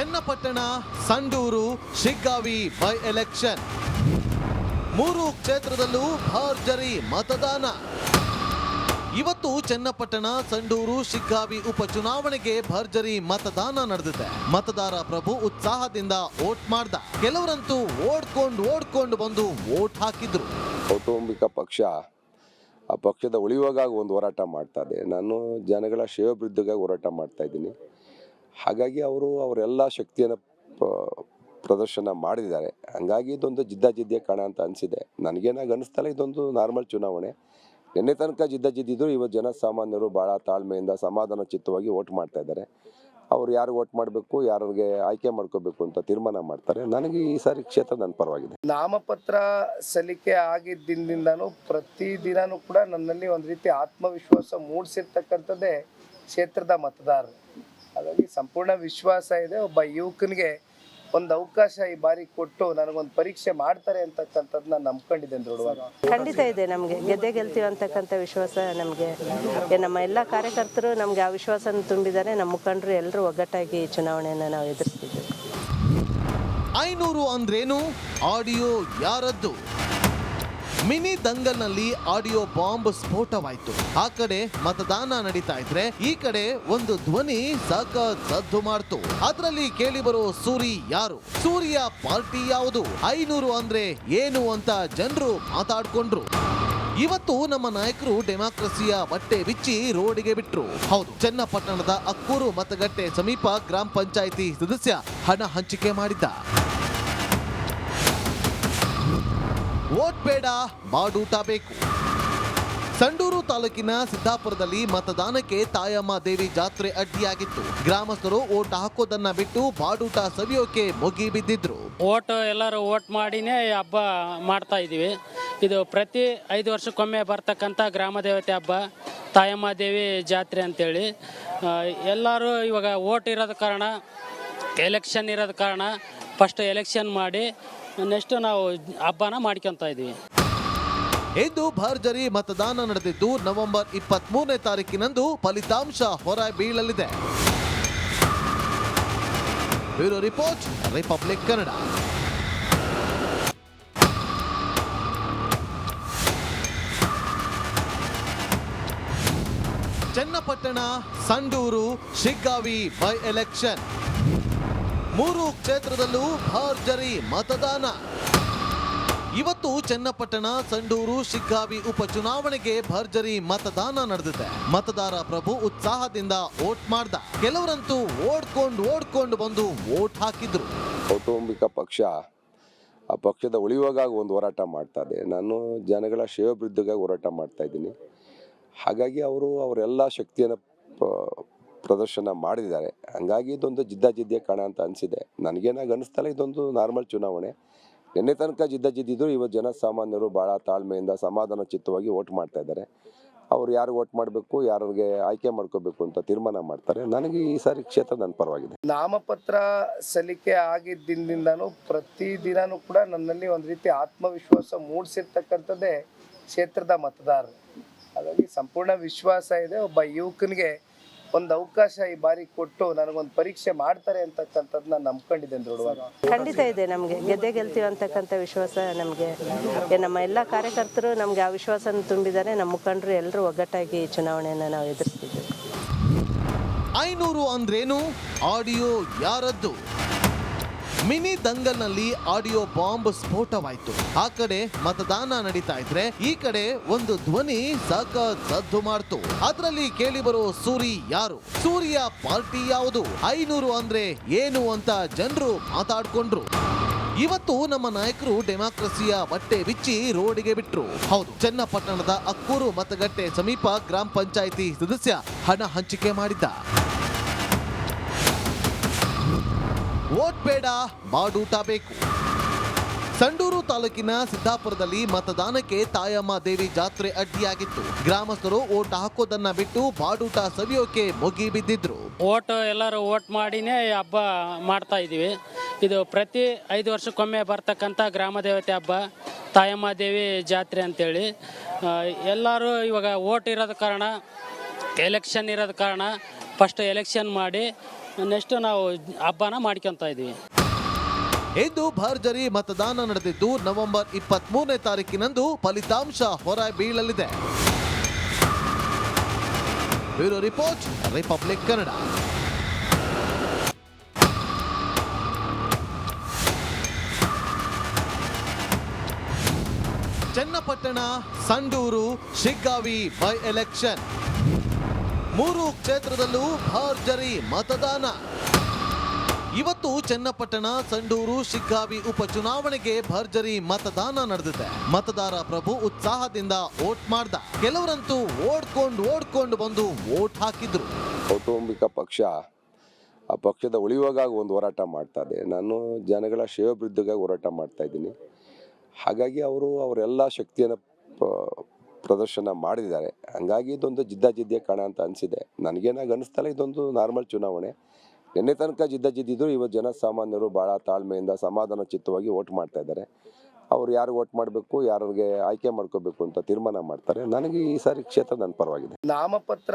Channapatna, Sandur, Shiggaon by election 3 ಕ್ಷೇತ್ರದಲ್ಲೂ ಭರ್ಜರಿ ಮತದಾನ. ಇವತ್ತು ಚನ್ನಪಟ್ಟಣ, ಸಂಡೂರು, ಶಿಗ್ಗಾವಿ ಉಪಚುನಾವಣೆಗೆ ಭರ್ಜರಿ ಮತದಾನ ನಡೆದಿದೆ. ಮತದಾರ ಪ್ರಭು ಉತ್ಸಾಹದಿಂದ ವೋಟ್ ಮಾಡ್ದ. ಕೆಲವರಂತೂ ಓಡ್ಕೊಂಡು ಬಂದು ವೋಟ್ ಹಾಕಿದ್ರು. ಕೌಟುಂಬಿಕ ಪಕ್ಷ ಆ ಪಕ್ಷದ ಉಳಿಯುವಾಗ ಒಂದು ಹೋರಾಟ ಮಾಡ್ತಾ ಇದೆ. ನಾನು ಜನಗಳ ಶ್ರೇಯೋಭಿವೃದ್ಧಿಗಾಗಿ ಹೋರಾಟ ಮಾಡ್ತಾ ಇದ್ದೀನಿ. ಹಾಗಾಗಿ ಅವರೆಲ್ಲ ಶಕ್ತಿಯನ್ನು ಪ್ರದರ್ಶನ ಮಾಡಿದ್ದಾರೆ. ಹಂಗಾಗಿ ಇದೊಂದು ಜಿದ್ದಾಜಿದ್ದಿಯ ಕಾಣ ಅಂತ ಅನಿಸಿದೆ. ನನಗೇನಾಗ ಅನಿಸ್ತಲ್ಲ, ಇದೊಂದು ನಾರ್ಮಲ್ ಚುನಾವಣೆ. ನಿನ್ನೆ ತನಕ ಜಿದ್ದಾಜಿದ್ದಿದ್ರು. ಇವತ್ತು ಜನಸಾಮಾನ್ಯರು ಭಾಳ ತಾಳ್ಮೆಯಿಂದ ಸಮಾಧಾನ ಚಿತ್ತವಾಗಿ ವೋಟ್ ಮಾಡ್ತಾ ಇದ್ದಾರೆ. ಅವ್ರು ಯಾರು ವೋಟ್ ಮಾಡಬೇಕು, ಯಾರಿಗೆ ಆಯ್ಕೆ ಮಾಡ್ಕೋಬೇಕು ಅಂತ ತೀರ್ಮಾನ ಮಾಡ್ತಾರೆ. ನನಗೆ ಈ ಸಾರಿ ಕ್ಷೇತ್ರ ನನ್ನ ಪರವಾಗಿದೆ. ನಾಮಪತ್ರ ಸಲ್ಲಿಕೆ ಆಗಿದ್ದಿಂದನೂ ಪ್ರತಿದಿನನೂ ಕೂಡ ನನ್ನಲ್ಲಿ ಒಂದು ರೀತಿ ಆತ್ಮವಿಶ್ವಾಸ ಮೂಡಿಸಿರ್ತಕ್ಕಂಥದ್ದೇ ಕ್ಷೇತ್ರದ ಮತದಾರರು. ಹಾಗಾಗಿ ಸಂಪೂರ್ಣ ವಿಶ್ವಾಸ ಇದೆ. ಒಬ್ಬ ಯುವಕನಿಗೆ ಒಂದು ಅವಕಾಶ ಈ ಬಾರಿ ಕೊಟ್ಟು ನನಗೊಂದು ಪರೀಕ್ಷೆ ಮಾಡ್ತಾರೆ ಅಂತಕ್ಕಂಥದ್ದನ್ನ ನಂಬ್ಕೊಂಡಿದ್ದೇನೆ ದೃಢವಾಗಿ. ಖಂಡಿತ ಇದೆ. ನಮಗೆ ಗೆಲ್ತೀವಿ ಅಂತಕ್ಕಂಥ ವಿಶ್ವಾಸ ನಮಗೆ. ನಮ್ಮ ಎಲ್ಲ ಕಾರ್ಯಕರ್ತರು ನಮಗೆ ಆ ವಿಶ್ವಾಸನ ತುಂಬಿದ್ದಾರೆ. ನಮ್ಮ ಮುಖಂಡರು ಎಲ್ಲರೂ ಒಗ್ಗಟ್ಟಾಗಿ ಚುನಾವಣೆಯನ್ನು ನಾವು ಎದುರಿಸ್ತಿದ್ದೇವೆ. 500 ಅಂದ್ರೇನು? ಆಡಿಯೋ ಯಾರದ್ದು? ಮಿನಿ ದಂಗಲ್ನಲ್ಲಿ ಆಡಿಯೋ ಬಾಂಬ್ ಸ್ಫೋಟವಾಯ್ತು. ಆ ಕಡೆ ಮತದಾನ ನಡೀತಾ ಇದ್ರೆ ಈ ಕಡೆ ಒಂದು ಧ್ವನಿ ಸಖತ್ ಸದ್ದು ಮಾಡ್ತು. ಅದರಲ್ಲಿ ಕೇಳಿ ಬರೋ ಸೂರಿ ಯಾರು? ಸೂರ್ಯ ಪಾರ್ಟಿ ಯಾವುದು? 500 ಅಂದ್ರೆ ಏನು ಅಂತ ಜನರು ಮಾತಾಡ್ಕೊಂಡ್ರು. ಇವತ್ತು ನಮ್ಮ ನಾಯಕರು ಡೆಮಾಕ್ರಸಿಯ ಬಟ್ಟೆ ಬಿಚ್ಚಿ ರೋಡಿಗೆ ಬಿಟ್ರು. ಹೌದು, ಚನ್ನಪಟ್ಟಣದ ಅಕ್ಕೂರು ಮತಗಟ್ಟೆ ಸಮೀಪ ಗ್ರಾಮ ಪಂಚಾಯಿತಿ ಸದಸ್ಯ ಹಣ ಹಂಚಿಕೆ ಮಾಡಿದ್ದ. ವೋಟ್ ಬೇಡ, ಬಾಡೂಟ ಬೇಕು. ಸಂಡೂರು ತಾಲೂಕಿನ ಸಿದ್ದಾಪುರದಲ್ಲಿ ಮತದಾನಕ್ಕೆ ತಾಯಮ್ಮ ದೇವಿ ಜಾತ್ರೆ ಅಡ್ಡಿಯಾಗಿತ್ತು. ಗ್ರಾಮಸ್ಥರು ವೋಟ್ ಹಾಕೋದನ್ನ ಬಿಟ್ಟು ಬಾಡೂಟ ಸವಿಯೋಕೆ ಮುಗಿ ಬಿದ್ದಿದ್ರು. ಎಲ್ಲರೂ ವೋಟ್ ಮಾಡಿನೇ ಹಬ್ಬ ಮಾಡ್ತಾ ಇದೀವಿ. ಇದು ಪ್ರತಿ 5 ವರ್ಷಕ್ಕೊಮ್ಮೆ ಬರ್ತಕ್ಕಂಥ ಗ್ರಾಮ ದೇವತೆ ಹಬ್ಬ, ತಾಯಮ್ಮ ದೇವಿ ಜಾತ್ರೆ ಅಂತೇಳಿ. ಎಲ್ಲರೂ ಇವಾಗ ವೋಟ್ ಇರೋದ ಕಾರಣ, ಎಲೆಕ್ಷನ್ ಇರೋದ ಕಾರಣ ಫಸ್ಟ್ ಎಲೆಕ್ಷನ್ ಮಾಡಿ ನೆಕ್ಸ್ಟ್ ನಾವು ಹಬ್ಬನ ಮಾಡ್ಕೊತಾ ಇದೀವಿ. ಇಂದು ಭರ್ಜರಿ ಮತದಾನ ನಡೆದಿದ್ದು ನವೆಂಬರ್ 23ನೇ ತಾರೀಕಿನಂದು ಫಲಿತಾಂಶ ಹೊರ ಬೀಳಲಿದೆ. Bureau report, republic Kannada. Channapatna, Sandur, Shiggaon by election 3 ಕ್ಷೇತ್ರದಲ್ಲೂ ಭರ್ಜರಿ ಮತದಾನ. ಇವತ್ತು ಚನ್ನಪಟ್ಟಣ, ಸಂಡೂರು, ಶಿಗ್ಗಾವಿ ಉಪಚುನಾವಣೆಗೆ ಭರ್ಜರಿ ಮತದಾನ ನಡೆದಿದೆ. ಮತದಾರ ಪ್ರಭು ಉತ್ಸಾಹದಿಂದ ವೋಟ್ ಮಾಡ್ದ. ಕೆಲವರಂತೂ ಓಡ್ಕೊಂಡು ಬಂದು ವೋಟ್ ಹಾಕಿದ್ರು. ಕೌಟುಂಬಿಕ ಪಕ್ಷ ಆ ಪಕ್ಷದ ಉಳಿಯುವಾಗ ಒಂದು ಹೋರಾಟ ಮಾಡ್ತಾ ಇದೆ. ನಾನು ಜನಗಳ ಶ್ರೇಯೋಭಿವೃದ್ಧಿಗಾಗಿ ಹೋರಾಟ ಮಾಡ್ತಾ ಇದ್ದೀನಿ. ಹಾಗಾಗಿ ಅವರೆಲ್ಲ ಶಕ್ತಿಯನ್ನು ಪ್ರದರ್ಶನ ಮಾಡಿದ್ದಾರೆ. ಹಂಗಾಗಿ ಇದೊಂದು ಜಿದ್ದಾಜಿದ್ದಿಯ ಕಾಣ ಅಂತ ಅನಿಸಿದೆ. ನನಗೇನಾಗ ಅನಿಸ್ತಲ್ಲ, ಇದೊಂದು ನಾರ್ಮಲ್ ಚುನಾವಣೆ. ನಿನ್ನೆ ತನಕ ಜಿದ್ದಾಜಿದ್ದಿದ್ರು. ಇವತ್ತು ಜನಸಾಮಾನ್ಯರು ಭಾಳ ತಾಳ್ಮೆಯಿಂದ ಸಮಾಧಾನ ಚಿತ್ತವಾಗಿ ವೋಟ್ ಮಾಡ್ತಾ ಇದ್ದಾರೆ. ಅವ್ರು ಯಾರು ವೋಟ್ ಮಾಡಬೇಕು, ಯಾರಿಗೆ ಆಯ್ಕೆ ಮಾಡ್ಕೋಬೇಕು ಅಂತ ತೀರ್ಮಾನ ಮಾಡ್ತಾರೆ. ನನಗೆ ಈ ಸಾರಿ ಕ್ಷೇತ್ರ ನನ್ನ ಪರವಾಗಿದೆ. ನಾಮಪತ್ರ ಸಲ್ಲಿಕೆ ಆಗಿದ್ದಿಂದನೂ ಪ್ರತಿದಿನನೂ ಕೂಡ ನನ್ನಲ್ಲಿ ಒಂದು ರೀತಿ ಆತ್ಮವಿಶ್ವಾಸ ಮೂಡಿಸಿರ್ತಕ್ಕಂಥದ್ದೇ ಕ್ಷೇತ್ರದ ಮತದಾರರು. ಹಾಗಾಗಿ ಸಂಪೂರ್ಣ ವಿಶ್ವಾಸ ಇದೆ. ಒಬ್ಬ ಯುವಕನಿಗೆ ಒಂದು ಅವಕಾಶ ಈ ಬಾರಿ ಕೊಟ್ಟು ನನಗೊಂದು ಪರೀಕ್ಷೆ ಮಾಡ್ತಾರೆ ಅಂತಕ್ಕಂಥದ್ದನ್ನ ನಂಬ್ಕೊಂಡಿದ್ದೇನೆ ದೃಢವಾಗಿ. ಖಂಡಿತ ಇದೆ. ನಮಗೆ ಗೆಲ್ತೀವಿ ಅಂತಕ್ಕಂಥ ವಿಶ್ವಾಸ ನಮಗೆ. ನಮ್ಮ ಎಲ್ಲ ಕಾರ್ಯಕರ್ತರು ನಮಗೆ ಆ ವಿಶ್ವಾಸನ ತುಂಬಿದ್ದಾರೆ. ನಮ್ಮ ಮುಖಂಡರು ಎಲ್ಲರೂ ಒಗ್ಗಟ್ಟಾಗಿ ಚುನಾವಣೆಯನ್ನು ನಾವು ಎದುರಿಸ್ತಿದ್ದೇವೆ. 500 ಅಂದ್ರೇನು? ಆಡಿಯೋ ಯಾರದ್ದು? ಮಿನಿ ದಂಗಲ್ನಲ್ಲಿ ಆಡಿಯೋ ಬಾಂಬ್ ಸ್ಫೋಟವಾಯ್ತು. ಆ ಕಡೆ ಮತದಾನ ನಡೀತಾ ಇದ್ರೆ ಈ ಕಡೆ ಒಂದು ಧ್ವನಿ ಸಖತ್ ಸದ್ದು ಮಾಡ್ತು. ಅದರಲ್ಲಿ ಕೇಳಿ ಬರೋ ಸೂರಿ ಯಾರು? ಸೂರ್ಯ ಪಾರ್ಟಿ ಯಾವುದು? 500 ಅಂದ್ರೆ ಏನು ಅಂತ ಜನರು ಮಾತಾಡ್ಕೊಂಡ್ರು. ಇವತ್ತು ನಮ್ಮ ನಾಯಕರು ಡೆಮಾಕ್ರಸಿಯ ಬಟ್ಟೆ ಬಿಚ್ಚಿ ರೋಡಿಗೆ ಬಿಟ್ರು. ಹೌದು, ಚನ್ನಪಟ್ಟಣದ ಅಕ್ಕೂರು ಮತಗಟ್ಟೆ ಸಮೀಪ ಗ್ರಾಮ ಪಂಚಾಯಿತಿ ಸದಸ್ಯ ಹಣ ಹಂಚಿಕೆ ಮಾಡಿದ್ದ. ವೋಟ್ ಬೇಡ, ಬಾಡೂಟ ಬೇಕು. ಸಂಡೂರು ತಾಲೂಕಿನ ಸಿದ್ದಾಪುರದಲ್ಲಿ ಮತದಾನಕ್ಕೆ ತಾಯಮ್ಮ ದೇವಿ ಜಾತ್ರೆ ಅಡ್ಡಿಯಾಗಿತ್ತು. ಗ್ರಾಮಸ್ಥರು ವೋಟ್ ಹಾಕೋದನ್ನ ಬಿಟ್ಟು ಬಾಡೂಟ ಸವಿಯೋಕೆ ಮುಗಿ ಬಿದ್ದಿದ್ರು. ಎಲ್ಲರೂ ವೋಟ್ ಮಾಡಿನೇ ಹಬ್ಬ ಮಾಡ್ತಾ ಇದೀವಿ. ಇದು ಪ್ರತಿ 5 ವರ್ಷಕ್ಕೊಮ್ಮೆ ಬರ್ತಕ್ಕಂಥ ಗ್ರಾಮ ದೇವತೆ ಹಬ್ಬ, ತಾಯಮ್ಮ ದೇವಿ ಜಾತ್ರೆ ಅಂತೇಳಿ. ಎಲ್ಲರೂ ಇವಾಗ ವೋಟ್ ಇರೋದ ಕಾರಣ, ಎಲೆಕ್ಷನ್ ಇರೋದ ಕಾರಣ ಫಸ್ಟ್ ಎಲೆಕ್ಷನ್ ಮಾಡಿ ನೆಕ್ಸ್ಟ್ ನಾವು ಹಬ್ಬನ ಮಾಡ್ಕೊತಾ ಇದ್ದೀವಿ. ಇಂದು ಭರ್ಜರಿ ಮತದಾನ ನಡೆದಿದ್ದು ನವೆಂಬರ್ 23ನೇ ತಾರೀಕಿನಂದು ಫಲಿತಾಂಶ ಹೊರ ಬೀಳಲಿದೆ. Bureau report, republic Kannada. Channapatna, Sandur, Shiggaon by election 3 ಕ್ಷೇತ್ರದಲ್ಲೂ ಭರ್ಜರಿ ಮತದಾನ. ಇವತ್ತು ಚನ್ನಪಟ್ಟಣ, ಸಂಡೂರು, ಶಿಗ್ಗಾವಿ ಉಪಚುನಾವಣೆಗೆ ಭರ್ಜರಿ ಮತದಾನ ನಡೆದಿದೆ. ಮತದಾರ ಪ್ರಭು ಉತ್ಸಾಹದಿಂದ ವೋಟ್ ಮಾಡ್ದ. ಕೆಲವರಂತೂ ಓಡ್ಕೊಂಡು ಬಂದು ವೋಟ್ ಹಾಕಿದ್ರು. ಕೌಟುಂಬಿಕ ಪಕ್ಷ ಆ ಪಕ್ಷದ ಉಳಿವಾಗಾಗಿ ಒಂದು ಹೋರಾಟ ಮಾಡ್ತಾ ಇದೆ. ನಾನು ಜನಗಳ ಶ್ರೇಯೋಭಿವೃದ್ಧಿಗಾಗಿ ಹೋರಾಟ ಮಾಡ್ತಾ ಇದ್ದೀನಿ. ಹಾಗಾಗಿ ಅವರೆಲ್ಲ ಶಕ್ತಿಯನ್ನು ಪ್ರದರ್ಶನ ಮಾಡಿದ್ದಾರೆ. ಹಂಗಾಗಿ ಇದೊಂದು ಜಿದ್ದಾಜಿದ್ದಿಯ ಕಾಣ ಅಂತ ಅನಿಸಿದೆ. ನನಗೇನಾಗ ಅನಿಸ್ತಲ್ಲ, ಇದೊಂದು ನಾರ್ಮಲ್ ಚುನಾವಣೆ. ನಿನ್ನೆ ತನಕ ಜಿದ್ದಾಜಿದ್ದಿದ್ರು. ಇವತ್ತು ಜನಸಾಮಾನ್ಯರು ಭಾಳ ತಾಳ್ಮೆಯಿಂದ ಸಮಾಧಾನ ಚಿತ್ತವಾಗಿ ವೋಟ್ ಮಾಡ್ತಾ ಇದ್ದಾರೆ. ಅವ್ರು ಯಾರು ವೋಟ್ ಮಾಡಬೇಕು, ಯಾರಿಗೆ ಆಯ್ಕೆ ಮಾಡ್ಕೋಬೇಕು ಅಂತ ತೀರ್ಮಾನ ಮಾಡ್ತಾರೆ. ನನಗೆ ಈ ಸಾರಿ ಕ್ಷೇತ್ರ ನನ್ನ ಪರವಾಗಿದೆ. ನಾಮಪತ್ರ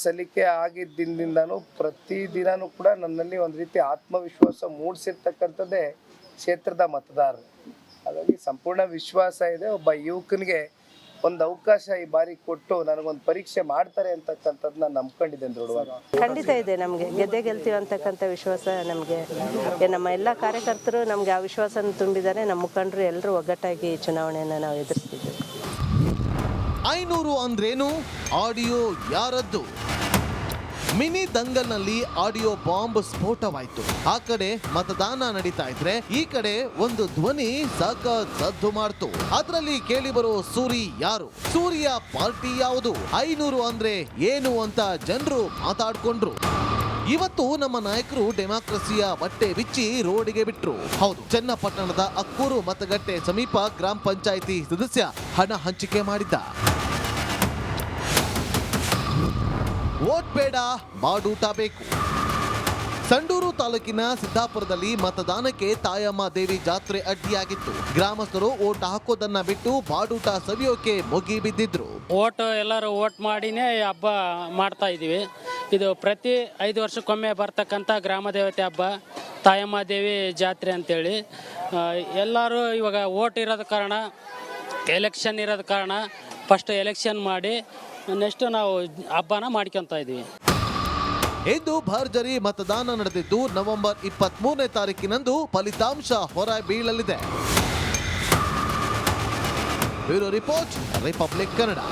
ಸಲ್ಲಿಕೆ ಆಗಿದ್ದಿಂದನೂ ಪ್ರತಿದಿನನೂ ಕೂಡ ನನ್ನಲ್ಲಿ ಒಂದು ರೀತಿ ಆತ್ಮವಿಶ್ವಾಸ ಮೂಡಿಸಿರ್ತಕ್ಕಂಥದ್ದೇ ಕ್ಷೇತ್ರದ ಮತದಾರರು. ಹಾಗಾಗಿ ಸಂಪೂರ್ಣ ವಿಶ್ವಾಸ ಇದೆ. ಒಬ್ಬ ಯುವಕನಿಗೆ ಒಂದು ಅವಕಾಶ ಈ ಬಾರಿ ಕೊಟ್ಟು ನನಗೊಂದು ಪರೀಕ್ಷೆ ಮಾಡ್ತಾರೆ ಅಂತಕ್ಕಂಥದ್ದನ್ನ ನಂಬ್ಕೊಂಡಿದ್ದೇನೆ ದೃಢವಾಗಿ. ಖಂಡಿತ ಇದೆ, ನಮಗೆ ಗೆಲ್ತೀವಿ ಅಂತಕ್ಕಂಥ ವಿಶ್ವಾಸ ನಮಗೆ. ನಮ್ಮ ಎಲ್ಲ ಕಾರ್ಯಕರ್ತರು ನಮಗೆ ಆ ವಿಶ್ವಾಸನ ತುಂಬಿದ್ದಾರೆ. ನಮ್ಮ ಮುಖಂಡರು ಎಲ್ಲರೂ ಒಗ್ಗಟ್ಟಾಗಿ ಚುನಾವಣೆಯನ್ನು ನಾವು ಎದುರಿಸ್ತಿದ್ದೇವೆ. 500 ಅಂದ್ರೇನು? ಆಡಿಯೋ ಯಾರದ್ದು? ಮಿನಿ ದಂಗಲ್ನಲ್ಲಿ ಆಡಿಯೋ ಬಾಂಬ್ ಸ್ಫೋಟವಾಯ್ತು. ಆ ಕಡೆ ಮತದಾನ ನಡೀತಾ ಇದ್ರೆ ಈ ಕಡೆ ಒಂದು ಧ್ವನಿ ಸಖತ್ ಸದ್ದು ಮಾಡ್ತು. ಅದರಲ್ಲಿ ಕೇಳಿ ಬರೋ ಸೂರಿ ಯಾರು? ಸೂರ್ಯ ಪಾರ್ಟಿ ಯಾವುದು? 500 ಅಂದ್ರೆ ಏನು ಅಂತ ಜನರು ಮಾತಾಡ್ಕೊಂಡ್ರು. ಇವತ್ತು ನಮ್ಮ ನಾಯಕರು ಡೆಮಾಕ್ರಸಿಯ ಬಟ್ಟೆ ಬಿಚ್ಚಿ ರೋಡಿಗೆ ಬಿಟ್ರು. ಹೌದು, ಚನ್ನಪಟ್ಟಣದ ಅಕ್ಕೂರು ಮತಗಟ್ಟೆ ಸಮೀಪ ಗ್ರಾಮ ಪಂಚಾಯಿತಿ ಸದಸ್ಯ ಹಣ ಹಂಚಿಕೆ ಮಾಡಿದ್ದ. ವೋಟ್ ಬೇಡ, ಬಾಡೂಟ ಬೇಕು. ಸಂಡೂರು ತಾಲೂಕಿನ ಸಿದ್ದಾಪುರದಲ್ಲಿ ಮತದಾನಕ್ಕೆ ತಾಯಮ್ಮ ದೇವಿ ಜಾತ್ರೆ ಅಡ್ಡಿಯಾಗಿತ್ತು. ಗ್ರಾಮಸ್ಥರು ವೋಟ್ ಹಾಕೋದನ್ನ ಬಿಟ್ಟು ಬಾಡೂಟ ಸವಿಯೋಕೆ ಮುಗಿ ಬಿದ್ದಿದ್ರು. ಎಲ್ಲರೂ ವೋಟ್ ಮಾಡಿನೇ ಹಬ್ಬ ಮಾಡ್ತಾ ಇದ್ದೀವಿ. ಇದು ಪ್ರತಿ 5 ವರ್ಷಕ್ಕೊಮ್ಮೆ ಬರ್ತಕ್ಕಂಥ ಗ್ರಾಮ ದೇವತೆ ಹಬ್ಬ, ತಾಯಮ್ಮ ದೇವಿ ಜಾತ್ರೆ ಅಂತೇಳಿ. ಎಲ್ಲರೂ ಇವಾಗ ವೋಟ್ ಇರೋದ ಕಾರಣ, ಎಲೆಕ್ಷನ್ ಇರೋದ ಕಾರಣ ಫಸ್ಟ್ ಎಲೆಕ್ಷನ್ ಮಾಡಿ ನೆಕ್ಸ್ಟ್ ನಾವು ಹಬ್ಬನ ಮಾಡ್ಕೊತಾ ಇದ್ದೀವಿ. ಇಂದು ಭರ್ಜರಿ ಮತದಾನ ನಡೆದಿದ್ದು ನವೆಂಬರ್ 23ನೇ ತಾರೀಕಿನಂದು ಫಲಿತಾಂಶ ಹೊರ ಬೀಳಲಿದೆ. Bureau report, republic Kannada.